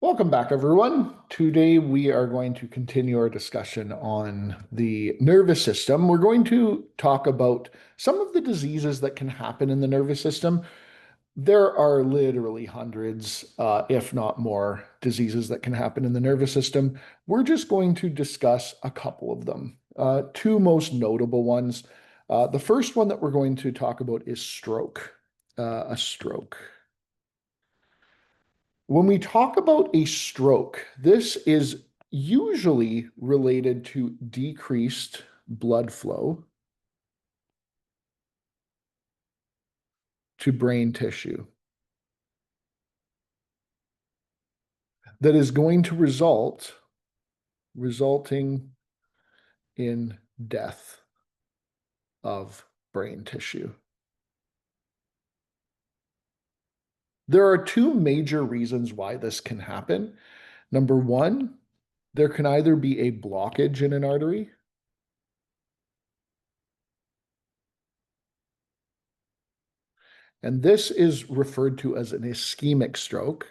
Welcome back, everyone. Today we are going to continue our discussion on the nervous system. We're going to talk about some of the diseases that can happen in the nervous system. There are literally hundreds, if not more, diseases that can happen in the nervous system. We're just going to discuss a couple of them. Two most notable ones. The first one that we're going to talk about is stroke. A stroke. When we talk about a stroke, this is usually related to decreased blood flow to brain tissue that is going to resulting in death of brain tissue. There are two major reasons why this can happen. Number one, there can either be a blockage in an artery, and this is referred to as an ischemic stroke.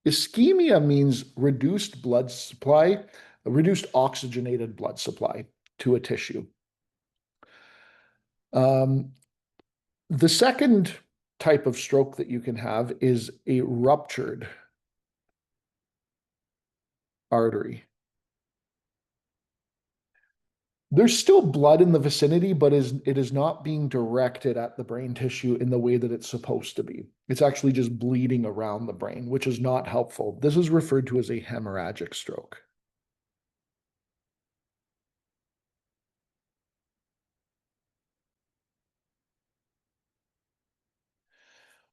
Ischemia means reduced blood supply, a reduced oxygenated blood supply to a tissue. The second type of stroke that you can have is a ruptured artery. There's still blood in the vicinity, but it is not being directed at the brain tissue in the way that it's supposed to be. It's actually just bleeding around the brain, which is not helpful. This is referred to as a hemorrhagic stroke.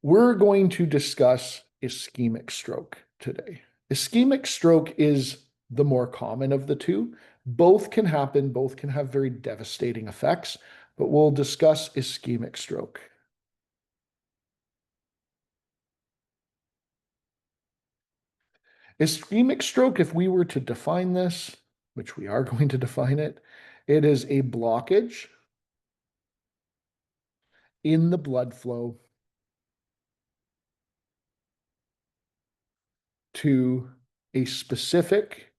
We're going to discuss ischemic stroke today. Ischemic stroke is the more common of the two. Both can happen, both can have very devastating effects, but we'll discuss ischemic stroke. Ischemic stroke, if we were to define this, which we are going to define it, it is a blockage in the blood flow to a specific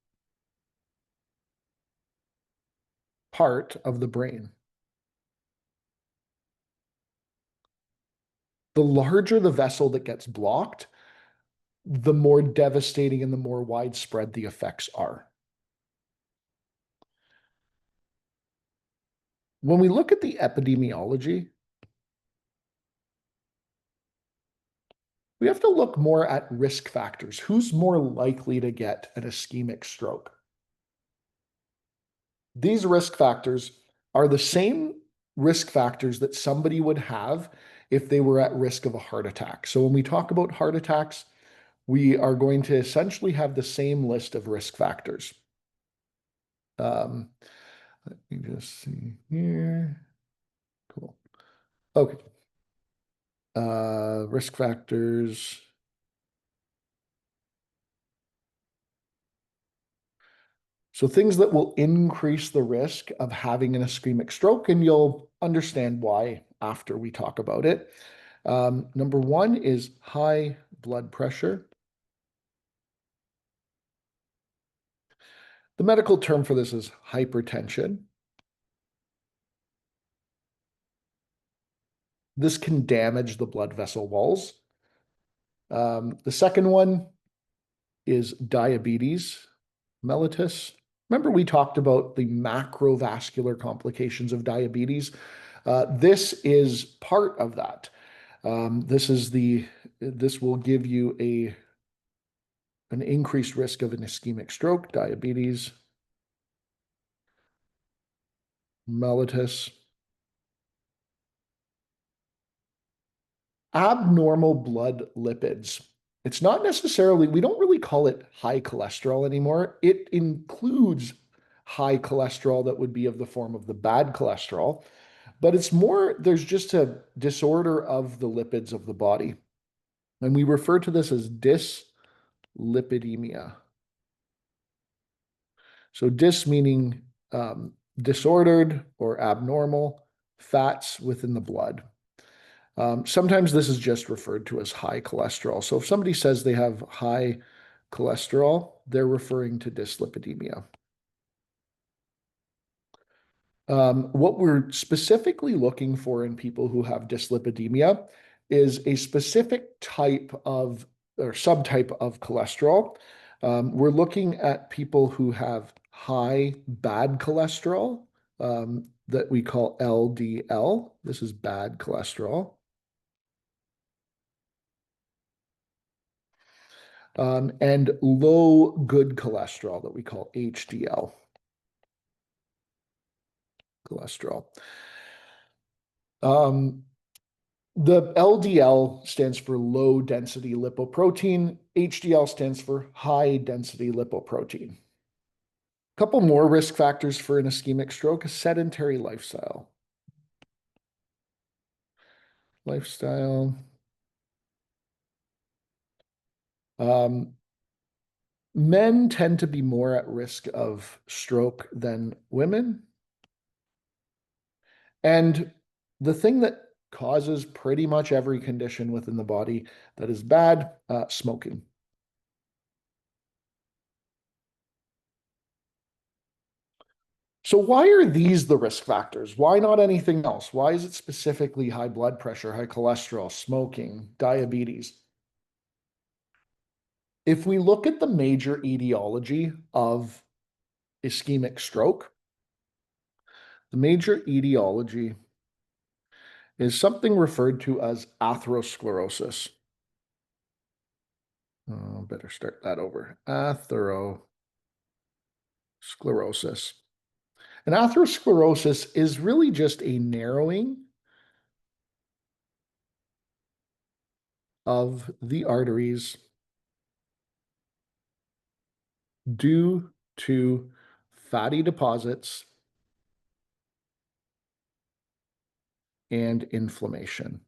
part of the brain. The larger the vessel that gets blocked, the more devastating and the more widespread the effects are. When we look at the epidemiology, we have to look more at risk factors. Who's more likely to get an ischemic stroke? These risk factors are the same risk factors that somebody would have if they were at risk of a heart attack. So when we talk about heart attacks, we are going to essentially have the same list of risk factors. Let me just see here. Cool. Okay. Risk factors. So things that will increase the risk of having an ischemic stroke, and you'll understand why after we talk about it. Number one is high blood pressure. The medical term for this is hypertension. This can damage the blood vessel walls. The second one is diabetes mellitus. Remember, we talked about the macrovascular complications of diabetes. This is part of that. This will give you an increased risk of an ischemic stroke, diabetes mellitus. Abnormal blood lipids. It's not necessarily, we don't really call it high cholesterol anymore. It includes high cholesterol that would be of the form of the bad cholesterol, but it's more, there's just a disorder of the lipids of the body. And we refer to this as dyslipidemia. So dys meaning disordered or abnormal fats within the blood. Sometimes this is just referred to as high cholesterol. So if somebody says they have high cholesterol, they're referring to dyslipidemia. What we're specifically looking for in people who have dyslipidemia is a specific type of or subtype of cholesterol. We're looking at people who have high bad cholesterol that we call LDL. This is bad cholesterol. And low good cholesterol that we call HDL cholesterol. The LDL stands for low density lipoprotein. HDL stands for high density lipoprotein. A couple more risk factors for an ischemic stroke: a sedentary lifestyle. Um, Men tend to be more at risk of stroke than women. And the thing that causes pretty much every condition within the body that is bad, smoking. So why are these the risk factors? Why not anything else? Why is it specifically high blood pressure, high cholesterol, smoking, diabetes? If we look at the major etiology of ischemic stroke, the major etiology is something referred to as atherosclerosis. Oh, better start that over. Atherosclerosis. And atherosclerosis is really just a narrowing of the arteries due to fatty deposits and inflammation.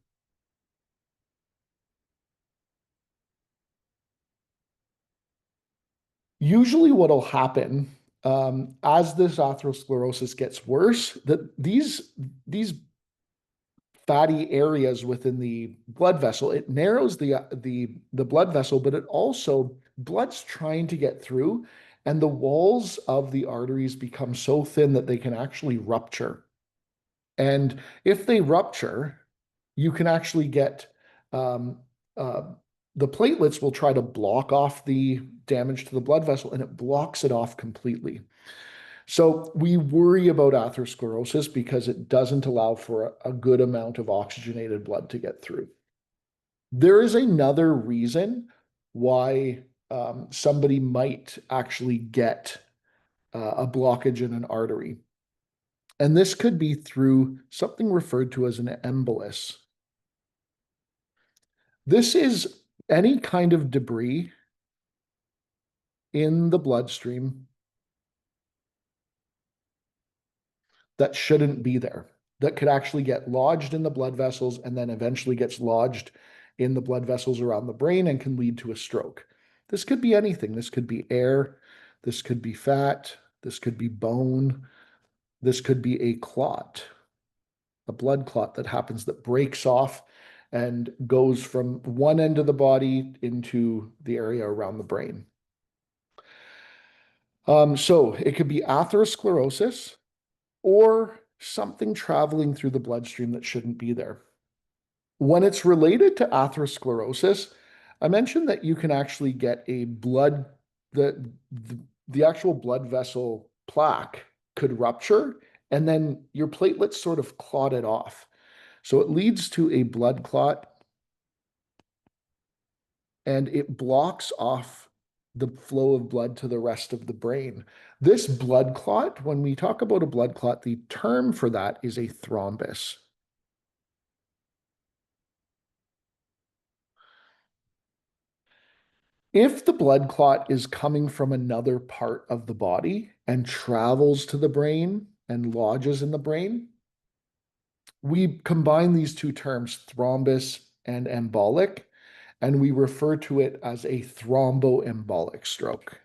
Usually what will happen as this atherosclerosis gets worse, that these fatty areas within the blood vessel, it narrows the blood vessel, but it also blood's trying to get through, and the walls of the arteries become so thin that they can actually rupture. And if they rupture, you can actually get um, uh, the platelets will try to block off the damage to the blood vessel, and it blocks it off completely. So we worry about atherosclerosis because it doesn't allow for a good amount of oxygenated blood to get through. There is another reason why somebody might actually get a blockage in an artery. And this could be through something referred to as an embolus. This is any kind of debris in the bloodstream that shouldn't be there, that could actually get lodged in the blood vessels and then eventually gets lodged in the blood vessels around the brain and can lead to a stroke. This could be anything. This could be air. This could be fat. This could be bone. This could be a clot, a blood clot that happens that breaks off and goes from one end of the body into the area around the brain. So it could be atherosclerosis or something traveling through the bloodstream that shouldn't be there. When it's related to atherosclerosis, I mentioned that you can actually get a the actual blood vessel plaque could rupture and then your platelets sort of clot it off. So it leads to a blood clot and it blocks off the flow of blood to the rest of the brain. This blood clot, when we talk about a blood clot, the term for that is a thrombus. If the blood clot is coming from another part of the body and travels to the brain and lodges in the brain, we combine these two terms, thrombus and embolic, and we refer to it as a thromboembolic stroke.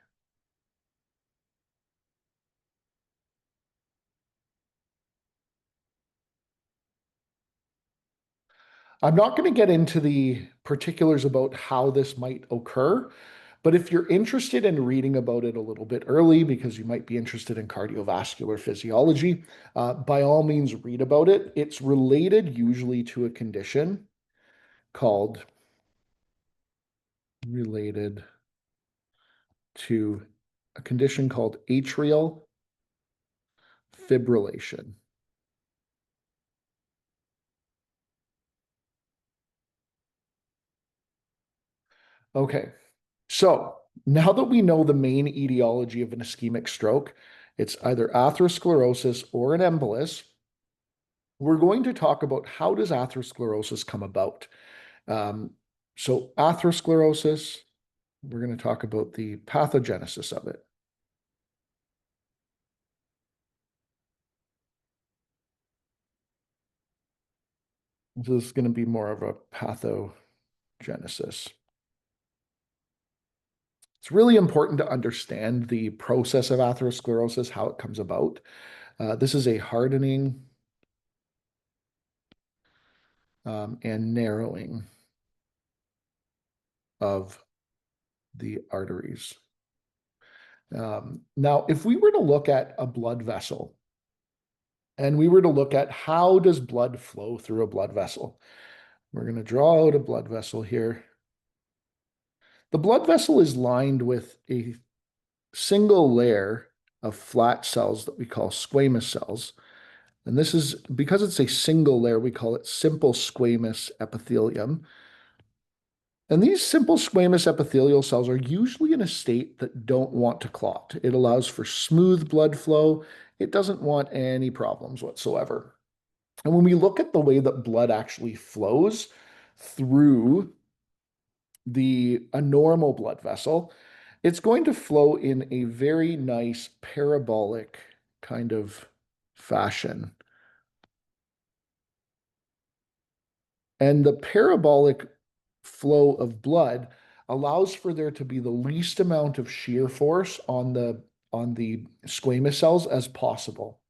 I'm not going to get into the particulars about how this might occur, but if you're interested in reading about it a little bit early, because you might be interested in cardiovascular physiology, by all means read about it. It's related usually to a condition called related to a condition called atrial fibrillation. Okay, so now that we know the main etiology of an ischemic stroke, it's either atherosclerosis or an embolus. We're going to talk about how does atherosclerosis come about. Um, so atherosclerosis, we're going to talk about the pathogenesis of it. This is going to be more of a pathogenesis. It's really important to understand the process of atherosclerosis, how it comes about. This is a hardening and narrowing of the arteries. Now, if we were to look at a blood vessel and we were to look at how does blood flow through a blood vessel, we're going to draw out a blood vessel here. The blood vessel is lined with a single layer of flat cells that we call squamous cells. And this is because it's a single layer, we call it simple squamous epithelium. And these simple squamous epithelial cells are usually in a state that don't want to clot. It allows for smooth blood flow. It doesn't want any problems whatsoever. And when we look at the way that blood actually flows through a normal blood vessel, it's going to flow in a very nice parabolic kind of fashion. And the parabolic flow of blood allows for there to be the least amount of shear force on the squamous cells as possible.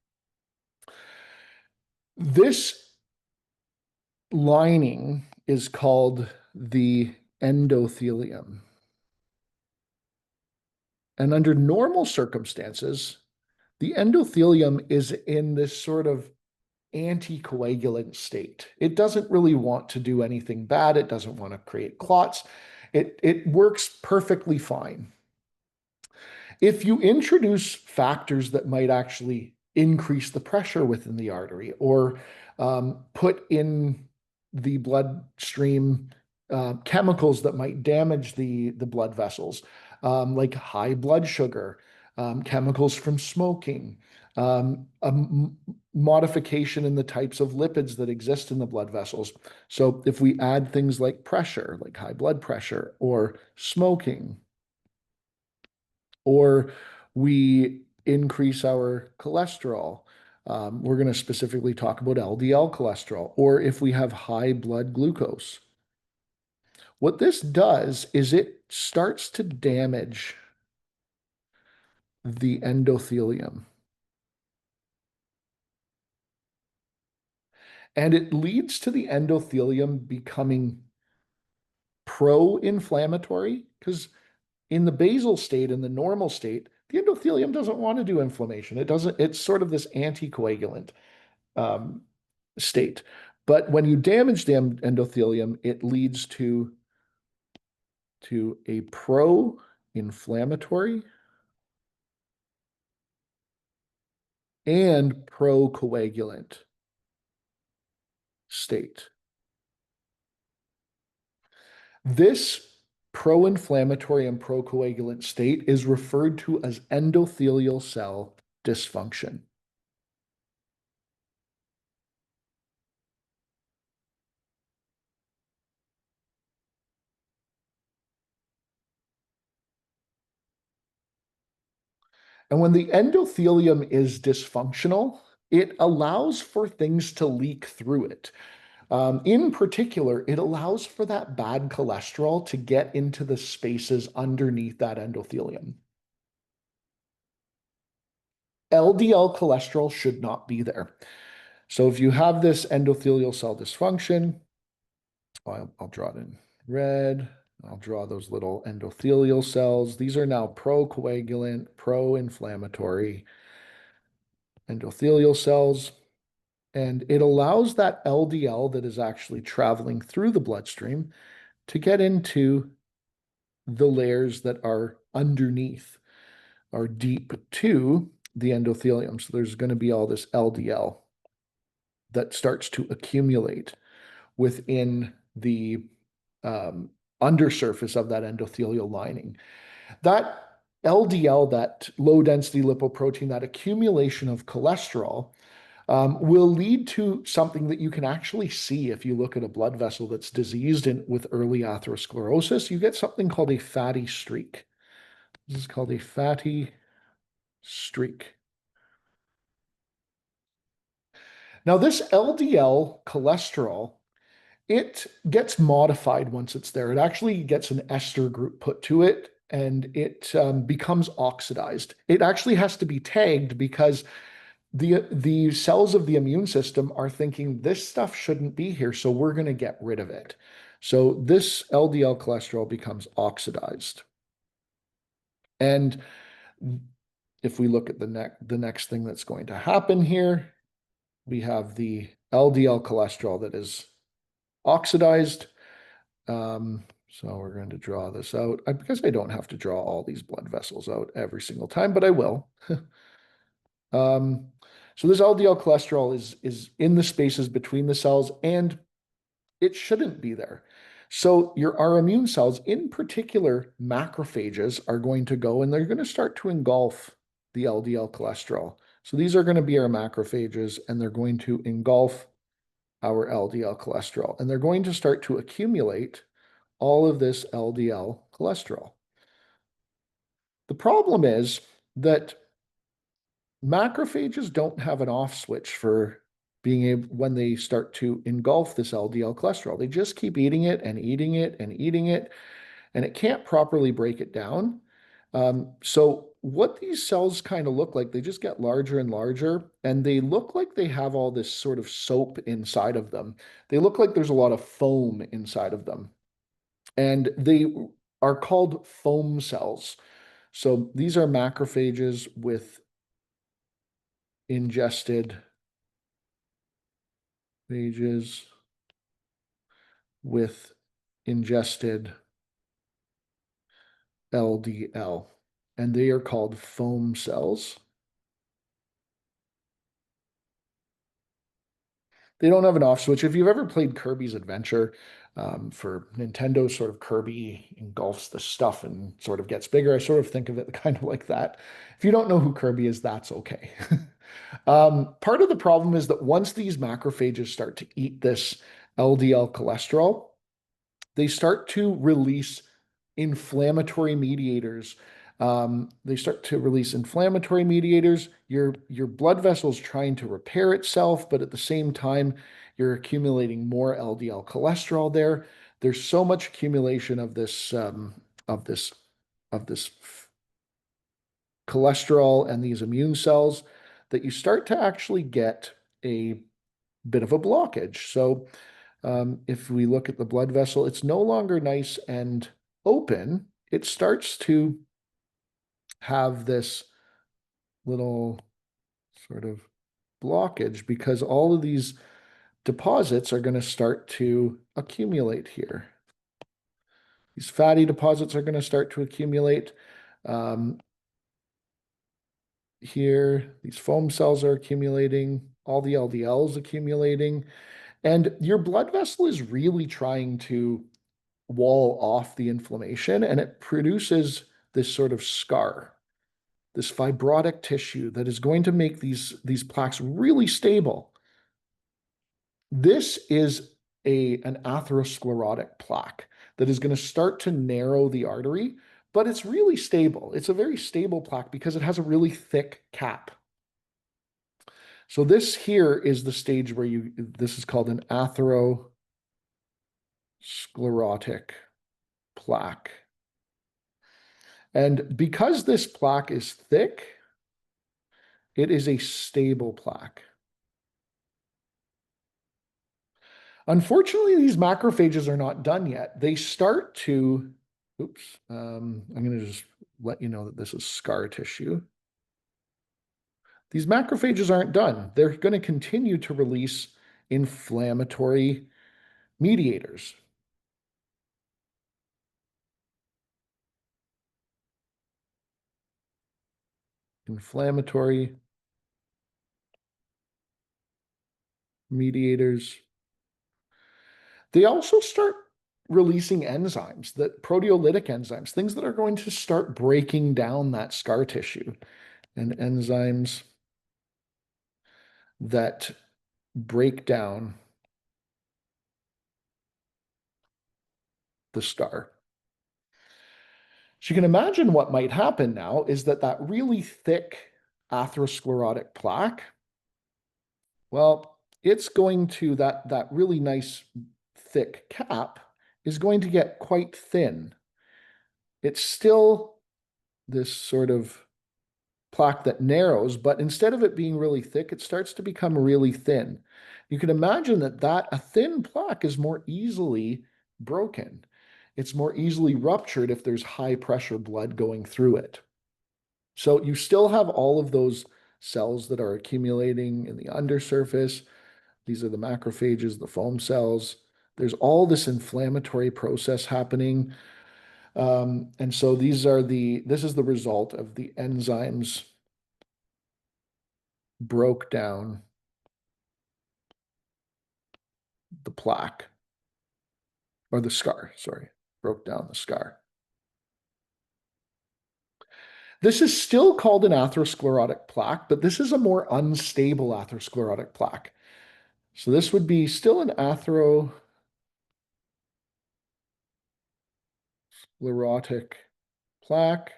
This lining is called the endothelium. And under normal circumstances, the endothelium is in this sort of anticoagulant state. It doesn't really want to do anything bad. It doesn't want to create clots. It works perfectly fine. If you introduce factors that might actually increase the pressure within the artery or put in the bloodstream chemicals that might damage the blood vessels, like high blood sugar, chemicals from smoking, a modification in the types of lipids that exist in the blood vessels. So if we add things like pressure, like high blood pressure or smoking, or we increase our cholesterol. We're going to specifically talk about LDL cholesterol, or if we have high blood glucose. What this does is it starts to damage the endothelium. And it leads to the endothelium becoming pro-inflammatory because in the basal state, in the normal state, the endothelium doesn't want to do inflammation. It doesn't, it's sort of this anticoagulant um, state. But when you damage the endothelium, it leads to a pro-inflammatory and procoagulant state. This pro-inflammatory and procoagulant state is referred to as endothelial cell dysfunction. And when the endothelium is dysfunctional, it allows for things to leak through it. In particular, it allows for that bad cholesterol to get into the spaces underneath that endothelium. LDL cholesterol should not be there. So if you have this endothelial cell dysfunction, I'll draw it in red. I'll draw those little endothelial cells. These are now procoagulant, pro-inflammatory endothelial cells. And it allows that LDL that is actually traveling through the bloodstream to get into the layers that are underneath, are deep to the endothelium. So there's going to be all this LDL that starts to accumulate within the undersurface of that endothelial lining. That LDL, that low density lipoprotein, that accumulation of cholesterol will lead to something that you can actually see if you look at a blood vessel that's diseased with early atherosclerosis. You get something called a fatty streak. This is called a fatty streak. Now, this LDL cholesterol, it gets modified once it's there. It actually gets an ester group put to it and it becomes oxidized. It actually has to be tagged because the cells of the immune system are thinking this stuff shouldn't be here, so we're going to get rid of it. So this LDL cholesterol becomes oxidized. And if we look at the next thing that's going to happen here, we have the LDL cholesterol that is oxidized. So we're going to draw this out because I don't have to draw all these blood vessels out every single time, but I will. So this LDL cholesterol is in the spaces between the cells, and it shouldn't be there. So our immune cells, in particular macrophages, are going to go and they're going to start to engulf the LDL cholesterol. So these are going to be our macrophages, and they're going to engulf our LDL cholesterol, and they're going to start to accumulate all of this LDL cholesterol. The problem is that macrophages don't have an off switch for being able, when they start to engulf this LDL cholesterol. They just keep eating it and eating it and eating it, and it can't properly break it down. So what these cells kind of look like, they just get larger and larger, and they look like they have all this sort of soap inside of them. They look like there's a lot of foam inside of them, and they are called foam cells. So these are macrophages with ingested phages with ingested LDL, and they are called foam cells. They don't have an off switch. If you've ever played Kirby's Adventure for Nintendo, sort of Kirby engulfs the stuff and sort of gets bigger. I sort of think of it kind of like that. If you don't know who Kirby is, that's okay. Part of the problem is that once these macrophages start to eat this LDL cholesterol, they start to release inflammatory mediators. They start to release inflammatory mediators. Your blood vessel's trying to repair itself, but at the same time, you're accumulating more LDL cholesterol there. There's so much accumulation of this of this of this cholesterol and these immune cells that you start to actually get a bit of a blockage. So if we look at the blood vessel, it's no longer nice and open. It starts to have this little sort of blockage because all of these deposits are going to start to accumulate here. These fatty deposits are going to start to accumulate. Here, these foam cells are accumulating, all the LDL is accumulating, and your blood vessel is really trying to wall off the inflammation, and it produces this sort of scar, this fibrotic tissue that is going to make these plaques really stable. This is an atherosclerotic plaque that is going to start to narrow the artery, but it's really stable. It's a very stable plaque because it has a really thick cap. So this here is the stage where this is called an atherosclerotic plaque. And because this plaque is thick, it is a stable plaque. Unfortunately, these macrophages are not done yet. They start to, oops, I'm going to just let you know that this is scar tissue. These macrophages aren't done. They're going to continue to release inflammatory mediators. Inflammatory mediators. They also start releasing enzymes, that proteolytic enzymes, things that are going to start breaking down that scar tissue, and enzymes that break down the scar. So you can imagine what might happen now is that that really thick atherosclerotic plaque, well, it's going to, that really nice thick cap is going to get quite thin. It's still this sort of plaque that narrows, but instead of it being really thick, it starts to become really thin. You can imagine that a thin plaque is more easily broken. It's more easily ruptured if there's high pressure blood going through it. So you still have all of those cells that are accumulating in the undersurface. These are the macrophages, the foam cells. There's all this inflammatory process happening. And so this is the result of the enzymes broke down the plaque, or the scar, sorry, broke down the scar. This is still called an atherosclerotic plaque, but this is a more unstable atherosclerotic plaque. So this would be still an atherosclerotic plaque,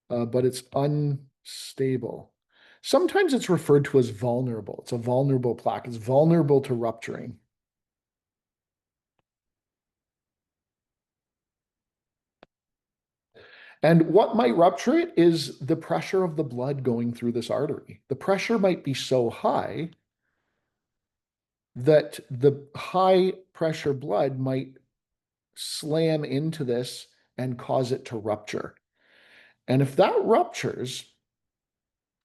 but it's unstable. Sometimes it's referred to as vulnerable. It's a vulnerable plaque. It's vulnerable to rupturing. And what might rupture it is the pressure of the blood going through this artery. The pressure might be so high that the high pressure blood might slam into this and cause it to rupture. And if that ruptures,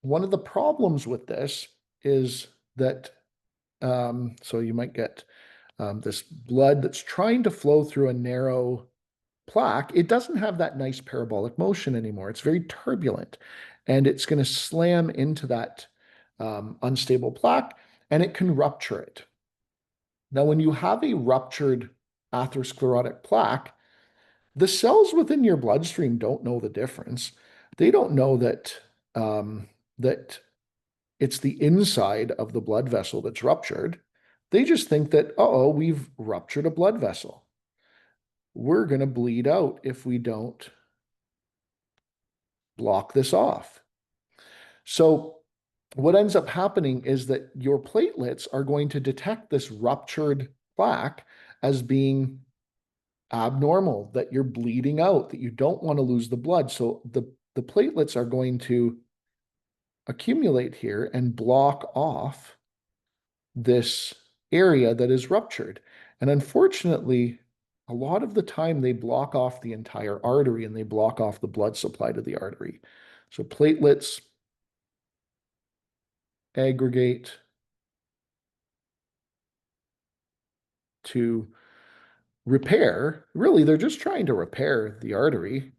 one of the problems with this is that, so you might get this blood that's trying to flow through a narrow plaque. It doesn't have that nice parabolic motion anymore. It's very turbulent, and it's going to slam into that unstable plaque, and it can rupture it. Now, when you have a ruptured atherosclerotic plaque, the cells within your bloodstream don't know the difference. They don't know that it's the inside of the blood vessel that's ruptured. They just think that, uh-oh, we've ruptured a blood vessel. We're going to bleed out if we don't block this off. So what ends up happening is that your platelets are going to detect this ruptured plaque as being abnormal, that you're bleeding out, that you don't want to lose the blood. So the platelets are going to accumulate here and block off this area that is ruptured. And unfortunately, a lot of the time they block off the entire artery and they block off the blood supply to the artery. So platelets aggregate to repair. Really, they're just trying to repair the artery,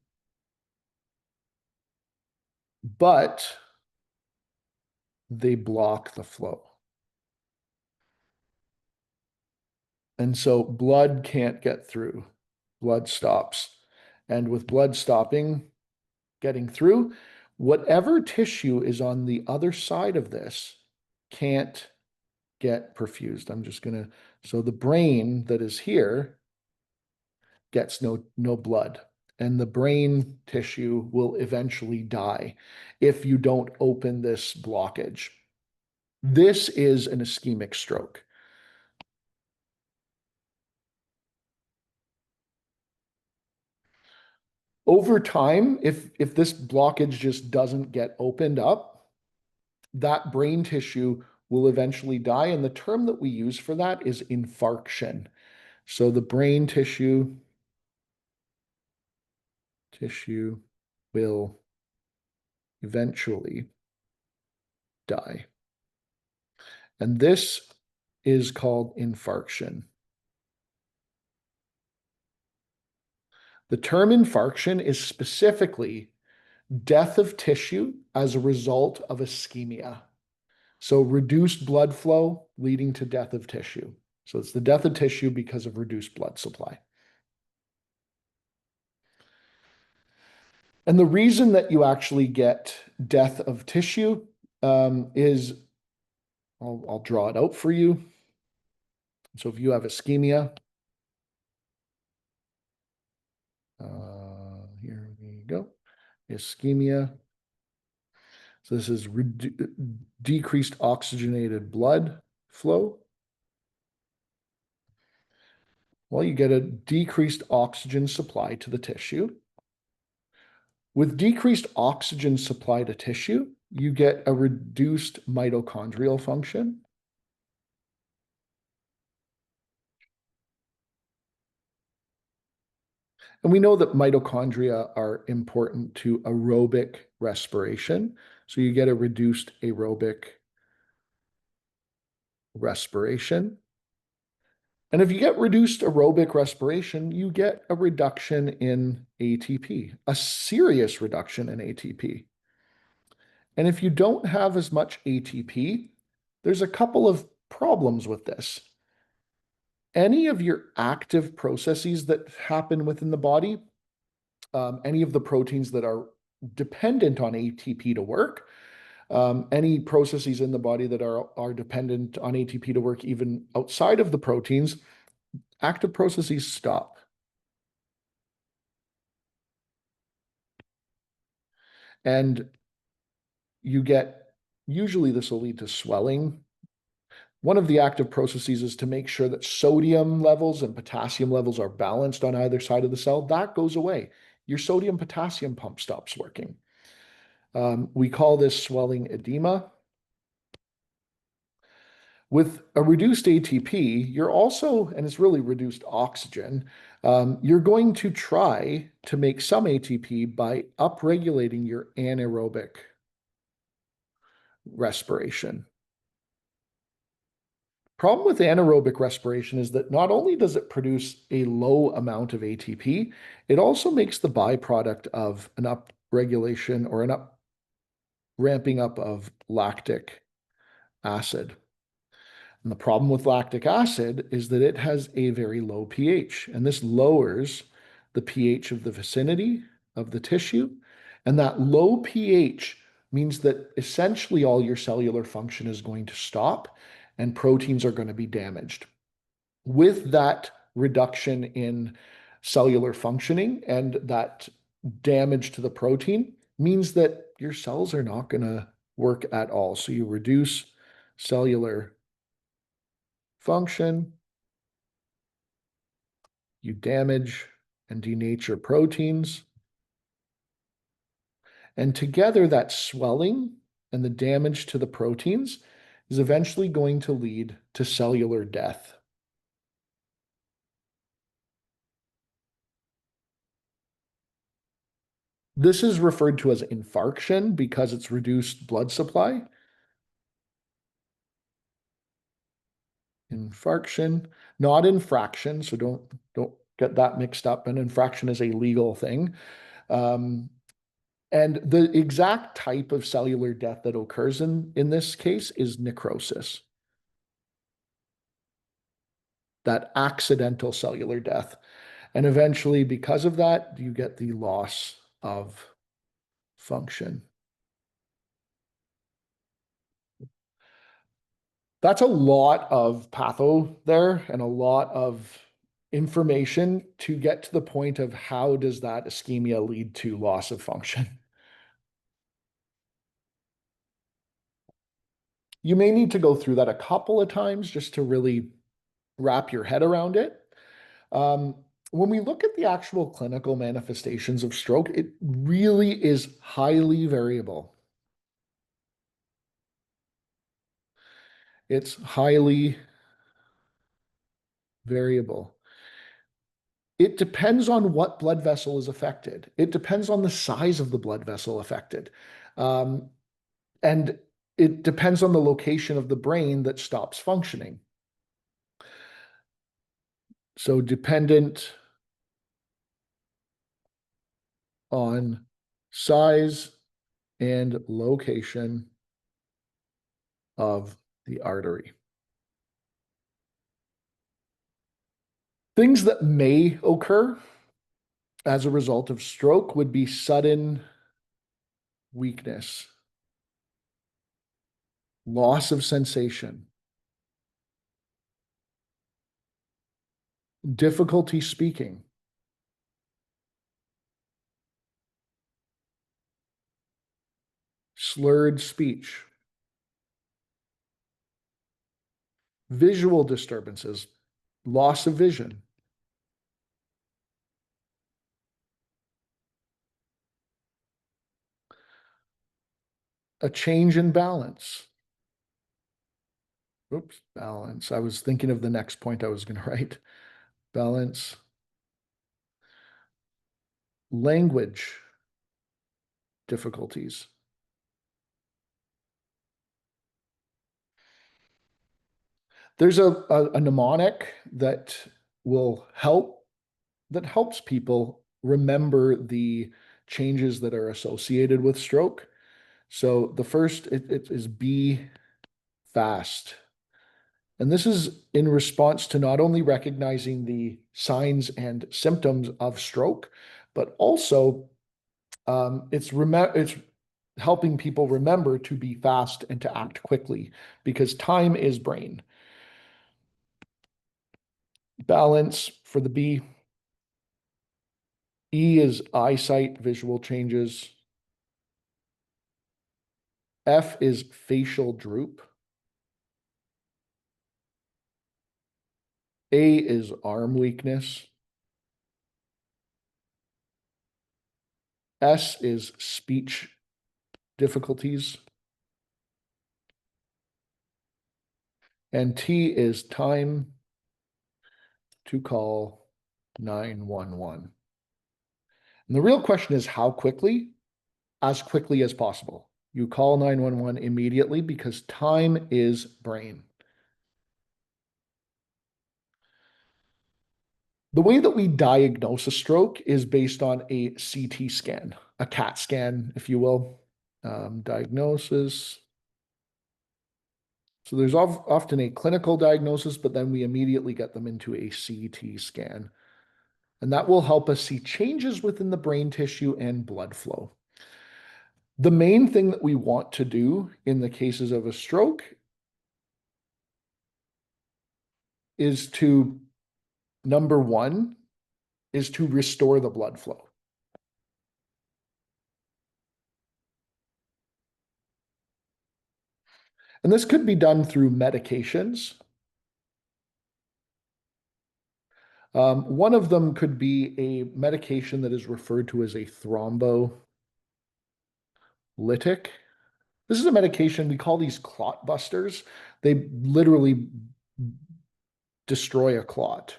but they block the flow. And so blood can't get through. Blood stops. And with blood stopping, getting through, whatever tissue is on the other side of this can't get perfused. I'm just going to, so the brain that is here gets no blood, and the brain tissue will eventually die if you don't open this blockage. This is an ischemic stroke. Over time, if this blockage just doesn't get opened up, that brain tissue will eventually die. And the term that we use for that is infarction. So the brain tissue will eventually die. And this is called infarction. The term infarction is specifically death of tissue as a result of ischemia. So reduced blood flow leading to death of tissue. So it's the death of tissue because of reduced blood supply. And the reason that you actually get death of tissue is, I'll draw it out for you. So if you have ischemia, here we go, ischemia. So this is decreased oxygenated blood flow. Well, you get a decreased oxygen supply to the tissue. With decreased oxygen supply to tissue, you get a reduced mitochondrial function. And we know that mitochondria are important to aerobic respiration. So you get a reduced aerobic respiration. And if you get reduced aerobic respiration, you get a reduction in ATP, a serious reduction in ATP. And if you don't have as much ATP, there's a couple of problems with this. Any of your active processes that happen within the body, any of the proteins that are dependent on ATP to work, any processes in the body that are dependent on ATP to work even outside of the proteins, active processes stop. And you get, usually this will lead to swelling. One of the active processes is to make sure that sodium levels and potassium levels are balanced on either side of the cell. That goes away. Your sodium potassium pump stops working. We call this swelling edema. With a reduced ATP, you're also, and it's really reduced oxygen, you're going to try to make some ATP by upregulating your anaerobic respiration. Problem with anaerobic respiration is that not only does it produce a low amount of ATP, it also makes the byproduct of an upregulation or an ramping up of lactic acid. And the problem with lactic acid is that it has a very low pH, and this lowers the pH of the vicinity of the tissue. And that low pH means that essentially all your cellular function is going to stop and proteins are going to be damaged. With that reduction in cellular functioning and that damage to the protein means that your cells are not going to work at all. So you reduce cellular function, you damage and denature proteins. And together, that swelling and the damage to the proteins is eventually going to lead to cellular death. This is referred to as infarction because it's reduced blood supply. Infarction, not infraction, so don't get that mixed up. An infraction is a legal thing. And the exact type of cellular death that occurs in this case is necrosis. That accidental cellular death. And eventually, because of that, you get the loss of function. That's a lot of patho there and a lot of information to get to the point of how does that ischemia lead to loss of function. You may need to go through that a couple of times just to really wrap your head around it. When we look at the actual clinical manifestations of stroke, it really is highly variable. It's highly variable. It depends on what blood vessel is affected. It depends on the size of the blood vessel affected. Um, and it depends on the location of the brain that stops functioning. So dependent on size and location of the artery. Things that may occur as a result of stroke would be sudden weakness, loss of sensation, difficulty speaking, slurred speech, visual disturbances, loss of vision, a change in balance. Oops, balance. I was thinking of the next point I was going to write. Balance, language difficulties. There's a mnemonic that will help, that helps people remember the changes that are associated with stroke. So the first it is be fast. And this is in response to not only recognizing the signs and symptoms of stroke, but also it's helping people remember to be fast and to act quickly because time is brain. Balance for the B. E is eyesight, visual changes. F is facial droop. A is arm weakness. S is speech difficulties. And T is time to call 911. And the real question is how quickly? As quickly as possible. You call 911 immediately because time is brain. The way that we diagnose a stroke is based on a CT scan, a CAT scan, if you will. Diagnosis. So there's often a clinical diagnosis, but then we immediately get them into a CT scan. And that will help us see changes within the brain tissue and blood flow. The main thing that we want to do in the cases of a stroke is to, number one, is to restore the blood flow. And this could be done through medications. One of them could be a medication that is referred to as a thrombolytic. This is a medication, we call these clot busters. They literally destroy a clot.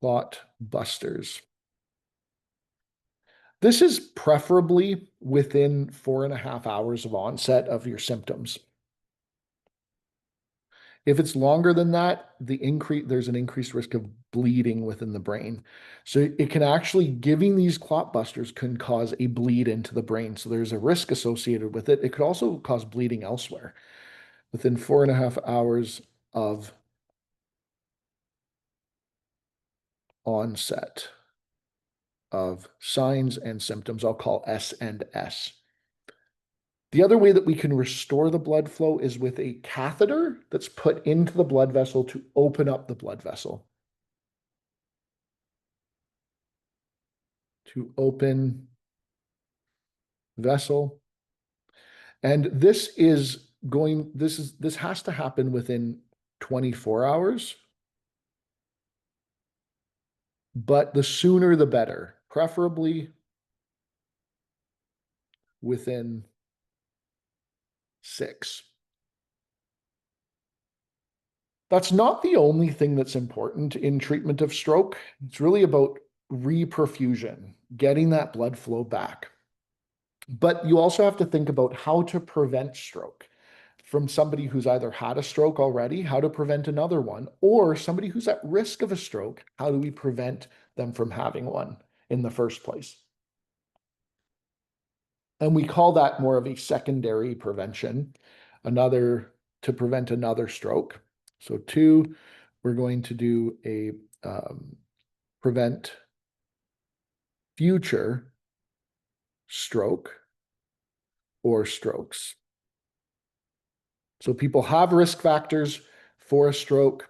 Clot busters. This is preferably within 4.5 hours of onset of your symptoms. If it's longer than that, there's an increased risk of bleeding within the brain. So it can actually, giving these clot busters can cause a bleed into the brain. So there's a risk associated with it. It could also cause bleeding elsewhere within 4.5 hours of onset of signs and symptoms. I'll call S and S. The other way that we can restore the blood flow is with a catheter that's put into the blood vessel to open up the blood vessel. To open vessel. And this has to happen within 24 hours. But the sooner the better, preferably within 6. That's not the only thing that's important in treatment of stroke. It's really about reperfusion, getting that blood flow back. But you also have to think about how to prevent stroke from somebody who's either had a stroke already, how to prevent another one, or somebody who's at risk of a stroke, how do we prevent them from having one in the first place? And we call that more of a secondary prevention, another to prevent another stroke. So two, we're going to do a prevent future stroke or strokes. So people have risk factors for a stroke,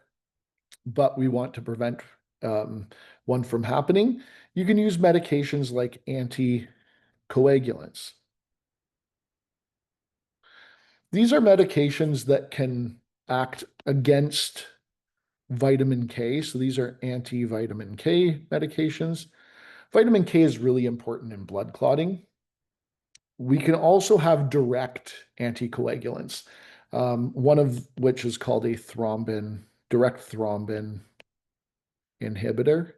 but we want to prevent one from happening. You can use medications like anticoagulants. These are medications that can act against vitamin K. So these are anti-vitamin K medications. Vitamin K is really important in blood clotting. We can also have direct anticoagulants, one of which is called a direct thrombin inhibitor.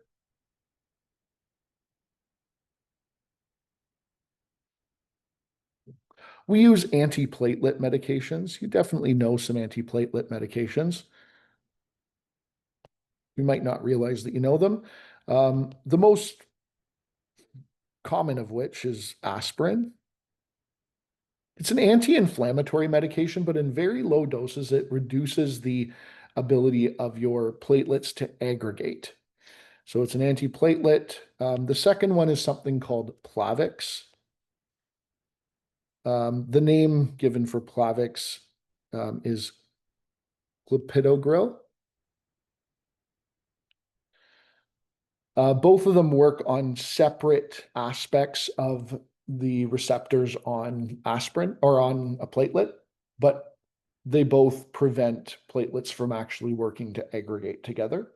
We use antiplatelet medications. You definitely know some antiplatelet medications. You might not realize that you know them. The most common of which is aspirin. It's an anti-inflammatory medication, but in very low doses, it reduces the ability of your platelets to aggregate. So it's an antiplatelet. The second one is something called Plavix. The name given for Plavix is clopidogrel. Both of them work on separate aspects of the receptors on aspirin or on a platelet, but they both prevent platelets from actually working to aggregate together.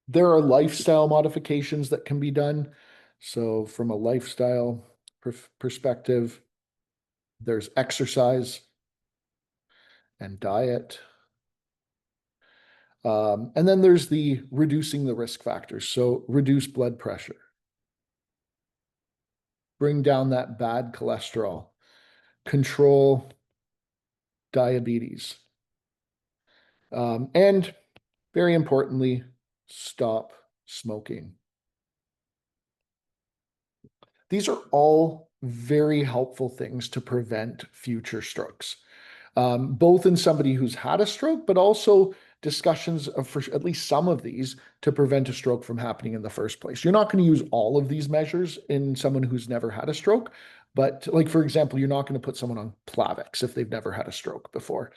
There are lifestyle modifications that can be done. So from a lifestyle perspective, there's exercise and diet. And then there's the reducing the risk factors. So reduce blood pressure, bring down that bad cholesterol, control diabetes, and very importantly, stop smoking. These are all very helpful things to prevent future strokes, both in somebody who's had a stroke, but also discussions of for at least some of these to prevent a stroke from happening in the first place. You're not going to use all of these measures in someone who's never had a stroke, but like, for example, you're not going to put someone on Plavix if they've never had a stroke before.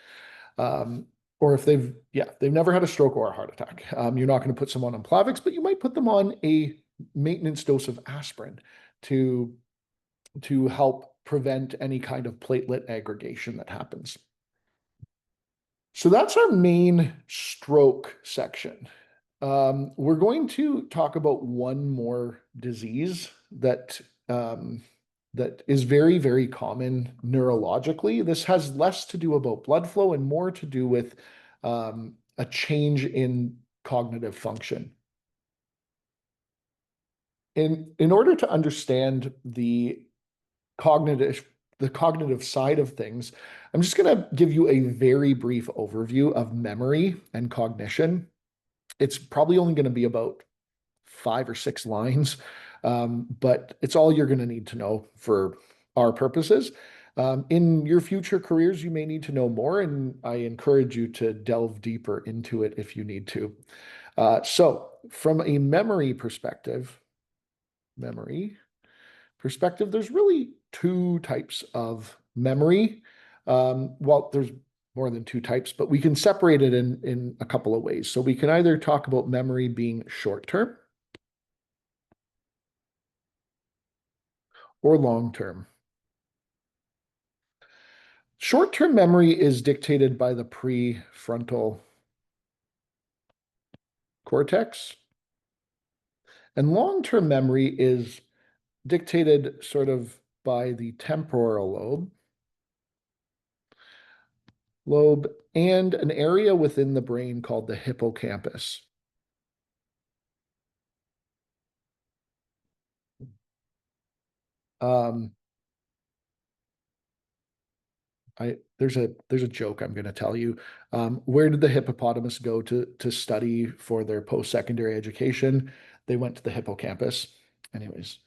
Or if they've never had a stroke or a heart attack. You're not going to put someone on Plavix, but you might put them on a maintenance dose of aspirin to help prevent any kind of platelet aggregation that happens. So that's our main stroke section. We're going to talk about one more disease that that is very, very common neurologically. This has less to do about blood flow and more to do with a change in cognitive function. In order to understand the cognitive side of things, I'm just going to give you a very brief overview of memory and cognition. It's probably only going to be about 5 or 6 lines, but it's all you're going to need to know for our purposes. In your future careers, you may need to know more, and I encourage you to delve deeper into it if you need to. So from a memory perspective, there's really 2 types of memory. Well, there's more than 2 types, but we can separate it in a couple of ways. So we can either talk about memory being short-term or long-term. Short-term memory is dictated by the prefrontal cortex, and long-term memory is dictated sort of by the temporal lobe and an area within the brain called the hippocampus. Um, there's a joke I'm going to tell you. Where did the hippopotamus go to study for their post-secondary education? They went to the hippocampus. Anyways,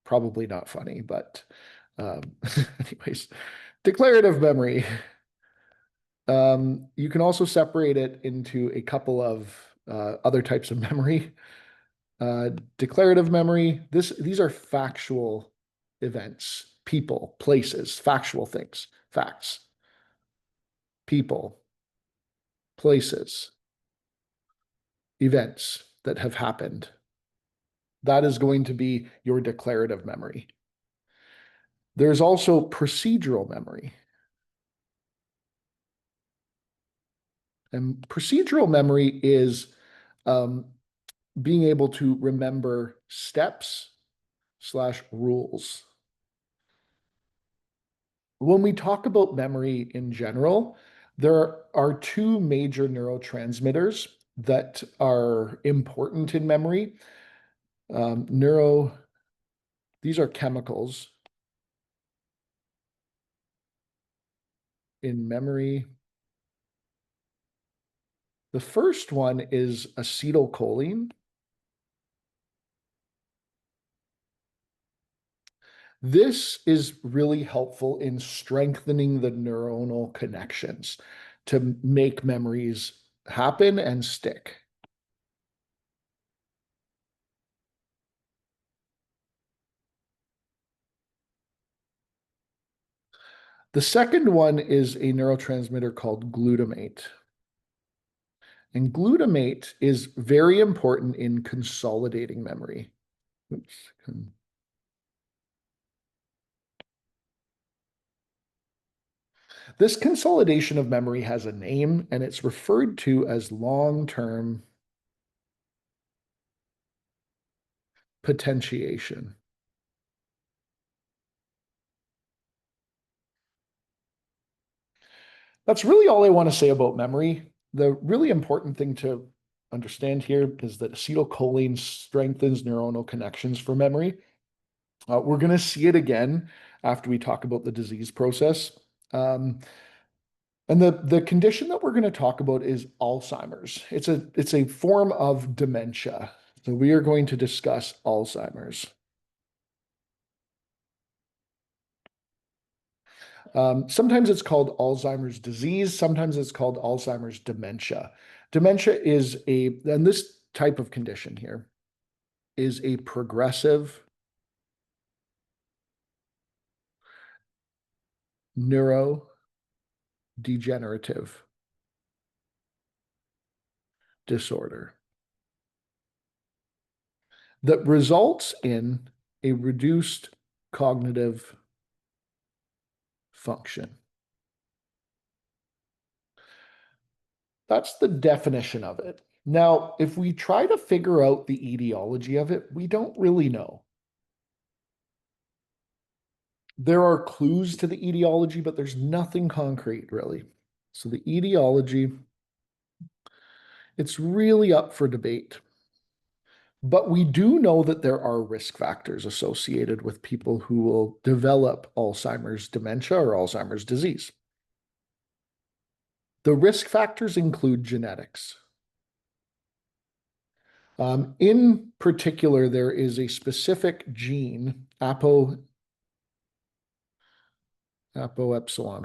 probably not funny, but um, anyways, declarative memory. You can also separate it into a couple of other types of memory. Declarative memory, these are factual events, people, places, factual things, facts, people, places, events that have happened. That is going to be your declarative memory. There's also procedural memory. And procedural memory is being able to remember steps/rules. When we talk about memory in general, there are two major neurotransmitters that are important in memory. These are chemicals in memory. The first one is acetylcholine. This is really helpful in strengthening the neuronal connections to make memories happen and stick. The second one is a neurotransmitter called glutamate. And glutamate is very important in consolidating memory. Oops. This consolidation of memory has a name, and it's referred to as long-term potentiation. That's really all I want to say about memory. The really important thing to understand here is that acetylcholine strengthens neuronal connections for memory. We're going to see it again after we talk about the disease process. And the condition that we're going to talk about is Alzheimer's. It's a form of dementia. So we are going to discuss Alzheimer's. Sometimes it's called Alzheimer's disease. Sometimes it's called Alzheimer's dementia. Dementia and this type of condition here is a progressive neurodegenerative disorder that results in a reduced cognitive function. That's the definition of it. Now, if we try to figure out the etiology of it, we don't really know. There are clues to the etiology, but there's nothing concrete, really. So the etiology, it's really up for debate. But we do know that there are risk factors associated with people who will develop Alzheimer's dementia or Alzheimer's disease. The risk factors include genetics. In particular, there is a specific gene, apoepsilon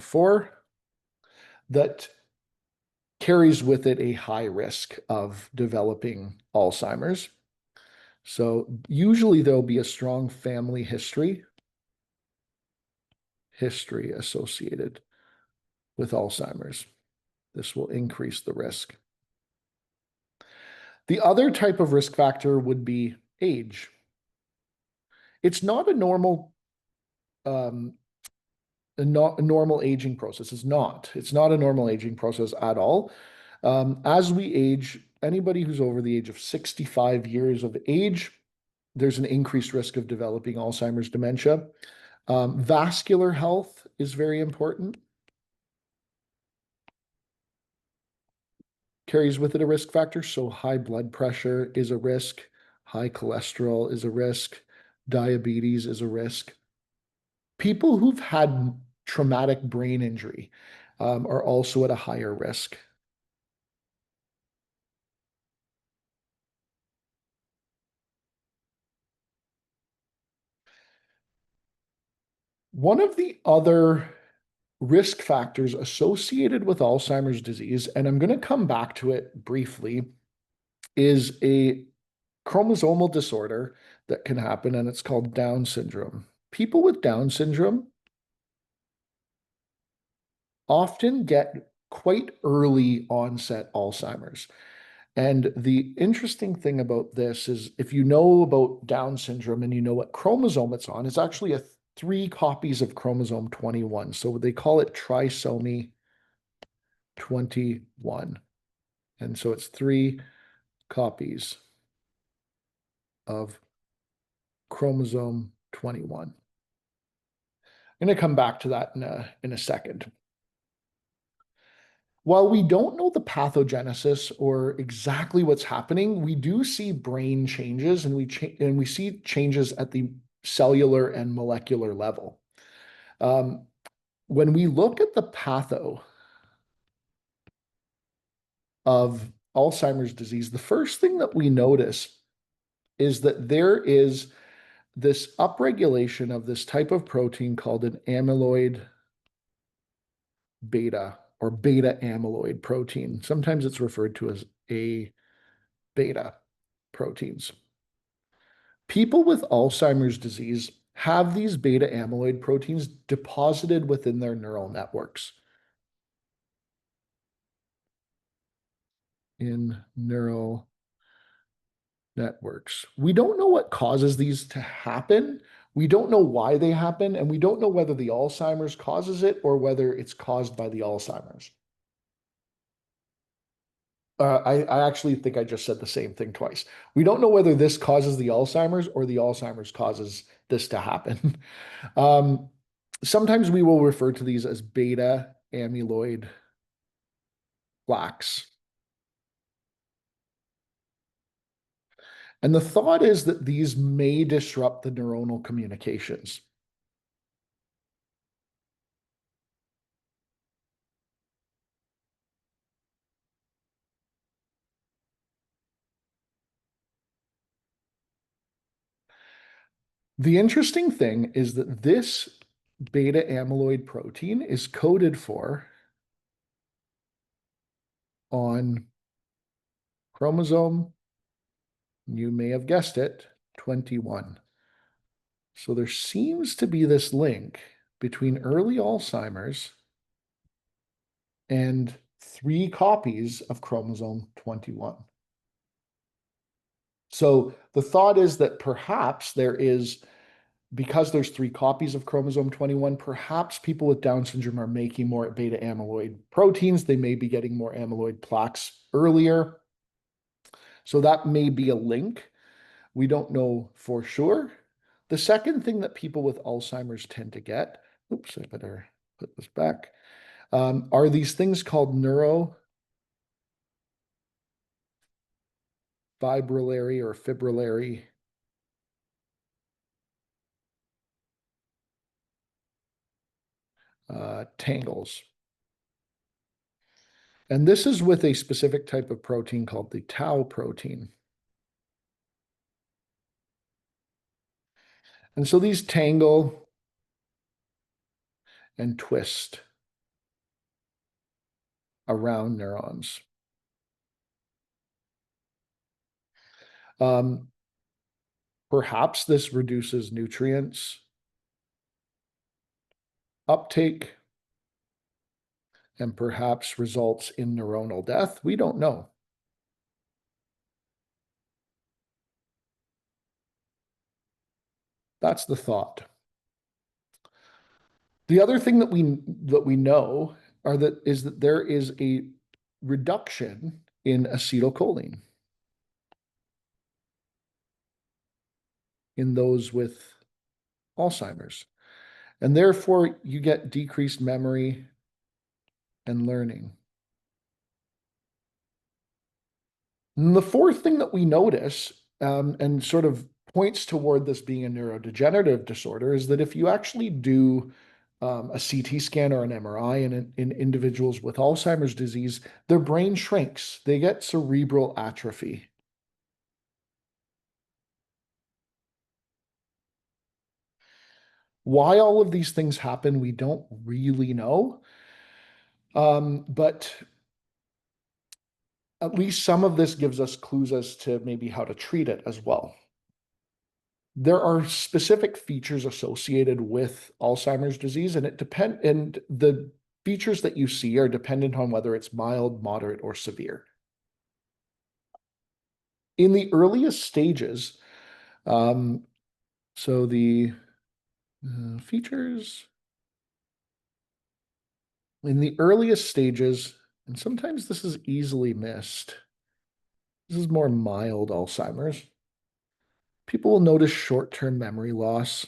4, that carries with it a high risk of developing Alzheimer's. So usually there'll be a strong family history associated with Alzheimer's. This will increase the risk. The other type of risk factor would be age. It's not a normal aging process. It's not a normal aging process at all. As we age, anybody who's over the age of 65 years of age, there's an increased risk of developing Alzheimer's dementia. Vascular health is very important. carries with it a risk factor. So high blood pressure is a risk, high cholesterol is a risk, diabetes is a risk. People who've had traumatic brain injury are also at a higher risk. One of the other risk factors associated with Alzheimer's disease, and I'm going to come back to it briefly, is a chromosomal disorder that can happen, and it's called Down syndrome. People with Down syndrome often get quite early onset Alzheimer's. And the interesting thing about this is if you know about Down syndrome and you know what chromosome it's on, it's actually three copies of chromosome 21. So they call it trisomy 21. And so it's three copies of chromosome 21. I'm going to come back to that in a second. While we don't know the pathogenesis or exactly what's happening, we do see brain changes and we see changes at the cellular and molecular level. When we look at the patho of Alzheimer's disease, the first thing that we notice is that there is this upregulation of this type of protein called an amyloid beta or beta amyloid protein. Sometimes it's referred to as A beta proteins. People with Alzheimer's disease have these beta amyloid proteins deposited within their neural networks. In neural networks. We don't know what causes these to happen. We don't know why they happen, and we don't know whether the Alzheimer's causes it or whether it's caused by the Alzheimer's. I actually think I just said the same thing twice. We don't know whether this causes the Alzheimer's or the Alzheimer's causes this to happen. Sometimes we will refer to these as beta amyloid plaques. And the thought is that these may disrupt the neuronal communications. The interesting thing is that this beta amyloid protein is coded for on chromosome, you may have guessed it, 21. So there seems to be this link between early Alzheimer's and three copies of chromosome 21. So the thought is that perhaps there is, because there's three copies of chromosome 21, perhaps people with Down syndrome are making more beta amyloid proteins. They may be getting more amyloid plaques earlier. So that may be a link. We don't know for sure. The second thing that people with Alzheimer's tend to get, oops, I better put this back, are these things called neurofibrillary or fibrillary tangles. And this is with a specific type of protein called the tau protein. And so these tangle and twist around neurons. Perhaps this reduces nutrients uptake and perhaps results in neuronal death. We don't know. That's the thought. The other thing that we know is that there is a reduction in acetylcholine in those with Alzheimer's. And therefore, you get decreased memory and learning. And the fourth thing that we notice, and sort of points toward this being a neurodegenerative disorder, is that if you actually do a CT scan or an MRI in individuals with Alzheimer's disease, their brain shrinks. They get cerebral atrophy. Why all of these things happen, we don't really know. But at least some of this gives us clues as to maybe how to treat it as well. There are specific features associated with Alzheimer's disease, and the features that you see are dependent on whether it's mild, moderate, or severe. In the earliest stages, um, so the features in the earliest stages, and sometimes this is easily missed. This is more mild Alzheimer's. People will notice short-term memory loss.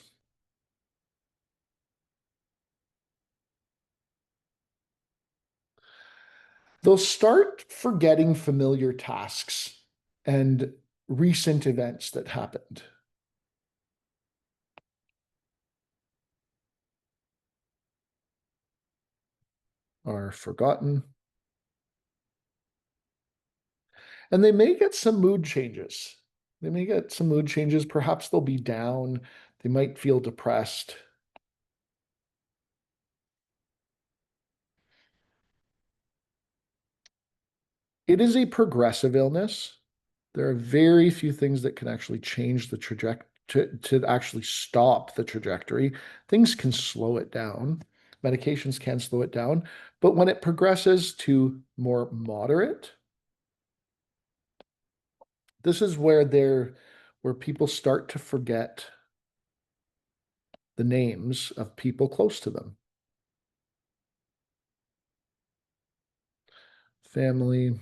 They'll start forgetting familiar tasks and recent events that happened. Are forgotten. And they may get some mood changes. They may get some mood changes. Perhaps they'll be down. They might feel depressed. It is a progressive illness. There are very few things that can actually change the trajectory to actually stop the trajectory. Things can slow it down. Medications can slow it down. But when it progresses to more moderate, this is where people start to forget the names of people close to them. Family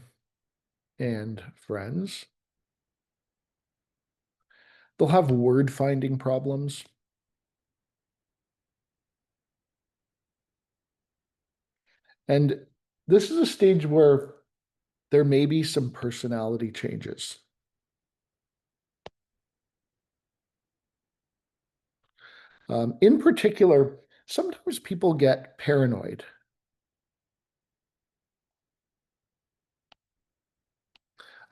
and friends. They'll have word finding problems. And this is a stage where there may be some personality changes. In particular, sometimes people get paranoid.